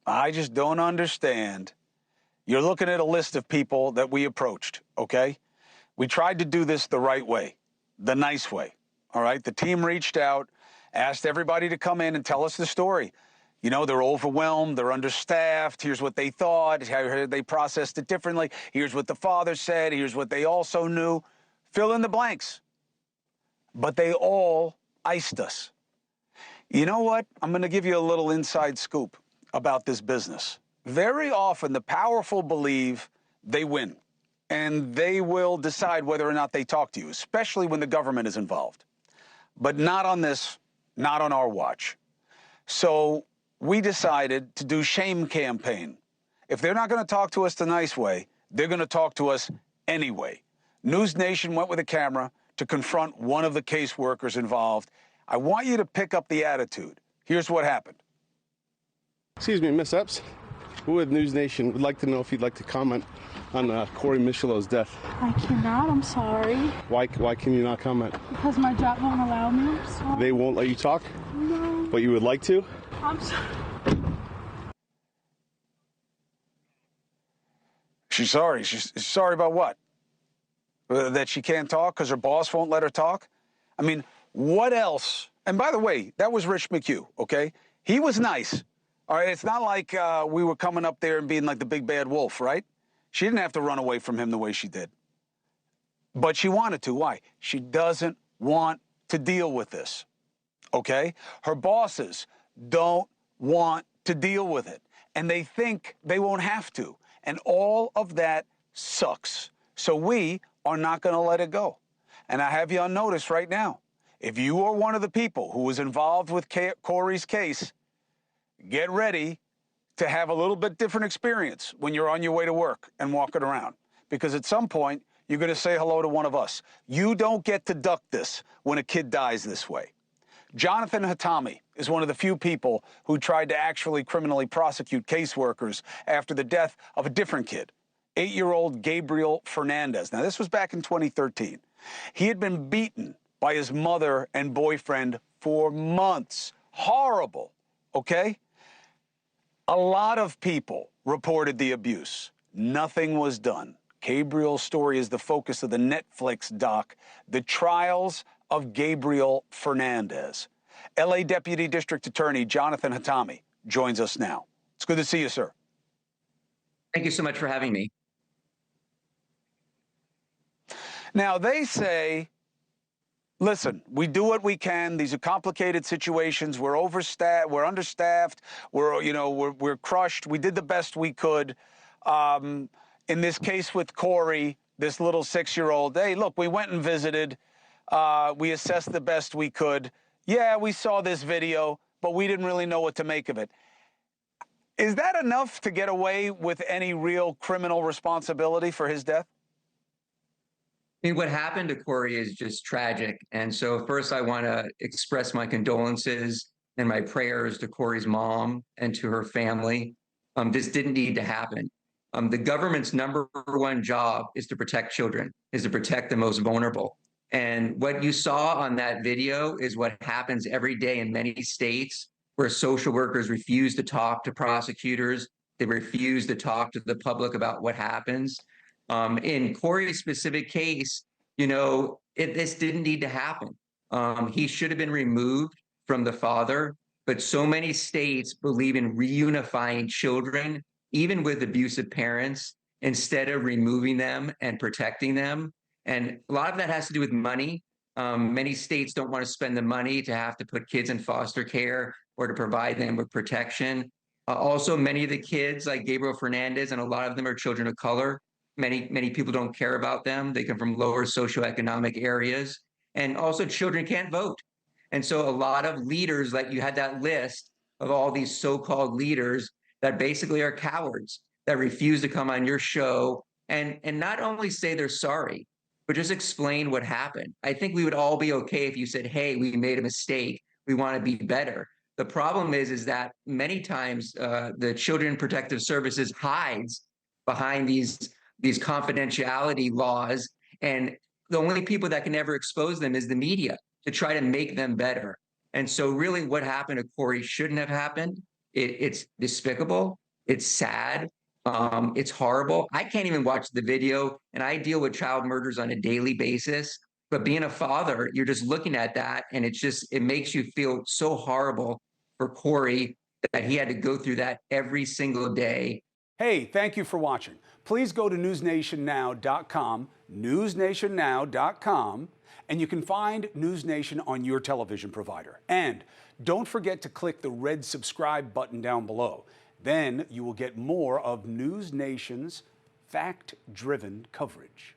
I just don't understand. You're looking at a list of people that we approached, okay? We tried to do this the right way, the nice way, all right? The team reached out, asked everybody to come in and tell us the story. You know, they're overwhelmed, they're understaffed, here's what they thought, how they processed it differently, here's what the father said, here's what they also knew. Fill in the blanks. But they all iced us. You know what? I'm going to give you a little inside scoop about this business. Very often, the powerful believe they win, and they will decide whether or not they talk to you, especially when the government is involved. But not on this, not on our watch. So we decided to do shame campaign. If they're not going to talk to us the nice way, they're going to talk to us anyway. NewsNation went with a camera to confront one of the caseworkers involved. I want you to pick up the attitude. Here's what happened. Excuse me, Miss Epps. We're with NewsNation. Would like to know if you'd like to comment on Corey Micciolo's death. I cannot. I'm sorry. Why can you not comment? Because my job won't allow me. I'm sorry. They won't let you talk? No. But you would like to? I'm sorry. She's sorry. She's sorry about what? That she can't talk because her boss won't let her talk? I mean, what else? And by the way, that was Rich McHugh, okay? He was nice. All right, it's not like we were coming up there and being like the big bad wolf, right? She didn't have to run away from him the way she did. But she wanted to. Why? She doesn't want to deal with this, okay? Her bosses don't want to deal with it, and they think they won't have to. And all of that sucks. So we are not going to let it go. And I have you on notice right now. If you are one of the people who was involved with Corey's case, get ready to have a little bit different experience when you're on your way to work and walking around. Because at some point, you're going to say hello to one of us. You don't get to duck this when a kid dies this way. Jonathan Hatami is one of the few people who tried to actually criminally prosecute caseworkers after the death of a different kid, 8-year-old Gabriel Fernandez. Now, this was back in 2013. He had been beaten by his mother and boyfriend for months. Horrible, okay? A lot of people reported the abuse. Nothing was done. Gabriel's story is the focus of the Netflix doc, The Trials of Gabriel Fernandez. L.A. Deputy District Attorney Jonathan Hatami joins us now. It's good to see you, sir. Thank you so much for having me. Now, they say, listen, we do what we can. These are complicated situations. We're overstaffed. We're understaffed. We're crushed. We did the best we could. In this case with Corey, this little 6-year-old, hey, look, we went and visited. We assessed the best we could. Yeah, we saw this video, but we didn't really know what to make of it. Is that enough to get away with any real criminal responsibility for his death? I mean, what happened to Corey is just tragic. And so first I want to express my condolences and my prayers to Corey's mom and to her family. This didn't need to happen. The government's #1 job is to protect children, is to protect the most vulnerable. And what you saw on that video is what happens every day in many states where social workers refuse to talk to prosecutors. They refuse to talk to the public about what happens. In Corey's specific case, this didn't need to happen. He should have been removed from the father, but so many states believe in reunifying children, even with abusive parents, instead of removing them and protecting them. And a lot of that has to do with money. Many states don't want to spend the money to have to put kids in foster care or to provide them with protection. Also, many of the kids, like Gabriel Fernandez, and a lot of them are children of color. Many people don't care about them. They come from lower socioeconomic areas. And also, children can't vote. And so a lot of leaders, like you had that list of all these so-called leaders that basically are cowards, that refuse to come on your show and not only say they're sorry, but just explain what happened. I think we would all be okay if you said, hey, we made a mistake. We want to be better. The problem is that many times the Children Protective Services hides behind these confidentiality laws. And the only people that can ever expose them is the media to try to make them better. And so really what happened to Corey shouldn't have happened. It's despicable. It's sad. It's horrible. I can't even watch the video, and I deal with child murders on a daily basis. But being a father, you're just looking at that, and it makes you feel so horrible for Corey that he had to go through that every single day. Hey, thank you for watching. Please go to newsnationnow.com, newsnationnow.com, and you can find NewsNation on your television provider. And don't forget to click the red subscribe button down below. Then you will get more of NewsNation's fact-driven coverage.